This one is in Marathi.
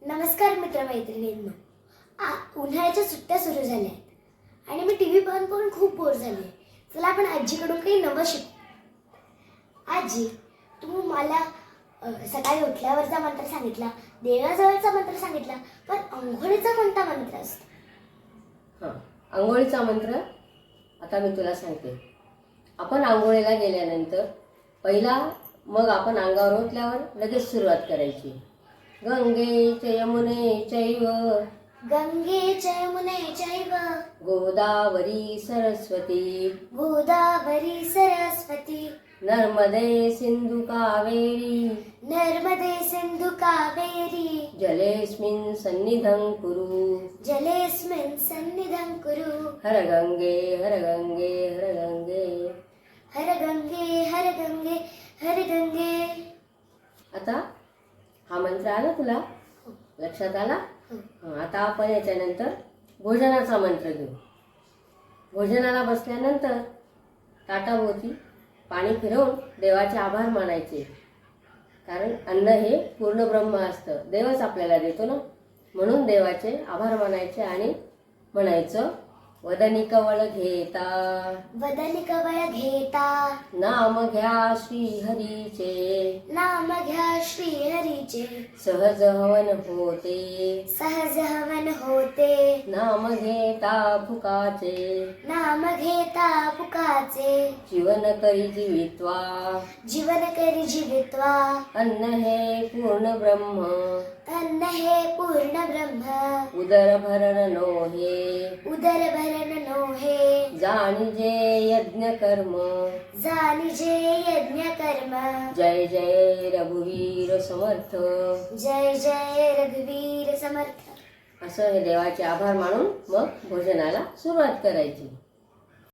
नमस्कार मित्रमैत्रिणींनो. उन्हाळ्याच्या सुट्ट्या सुरू झाल्या आहेत आणि मी टीव्ही पाहून पाहून खूप बोर झाले. चला आपण आजीकडून काही नवं शिकू. आजी, तू मला सकाळी उठल्यावरचा मंत्र सांगितला, देवाजवळचा मंत्र सांगितला, पण अंघोळीचा कोणता मंत्र असतो? अंघोळीचा मंत्र आता मी तुला सांगते. आपण आंघोळीला गेल्यानंतर पहिला मग आपण अंगावर ओतल्यावर लगेच सुरुवात करायची. गंगे च यमुने चैव गंगे च यमुने चैव गोदावरी सरस्वती गोदावरी सरस्वती नर्मदे सिंधु कावेरी नर्मदे सिंधु कावेरी जलेस्मिन् सन्निधं कुरु जलेस्मिन् सन्निधं कुरु हर गंगे हर गंगे हर गंगे. हर गंगे हर गंगे हर गंगे. आता हा मंत्र आला तुला लक्षात आला? आता आपण याच्यानंतर भोजनाचा मंत्र घेऊ. भोजनाला बसल्यानंतर ताटाभोवती पाणी फिरवून देवाचे आभार मानायचे. कारण अन्न हे पूर्ण ब्रह्म असतं, देवच आपल्याला देतो ना, म्हणून देवाचे आभार मानायचे आणि म्हणायचं वदनी कवळ घेता वदनी कवळ घेता नाम घ्या श्री हरीचे नाम घ्या श्री हरीचे सहज हवन होते सहज हवन होते नाम घेता फुकाचे नाम घेता फुकाचे जीवन करी जीवित्वा जीवन करी जीवित्वा अन्न हे पूर्ण ब्रह्म अन्न हे पूर्ण ब्रह्म उदर भरण नोहे उदर भरण नोहे जाणीजे यज्ञ कर्म जाणीजे यज्ञ कर्म जय जय रघुवीर समर्थ. जय जय रघुवीर समर्थ. असं हे देवाचे आभार मानून मग भोजनाला सुरुवात करायची.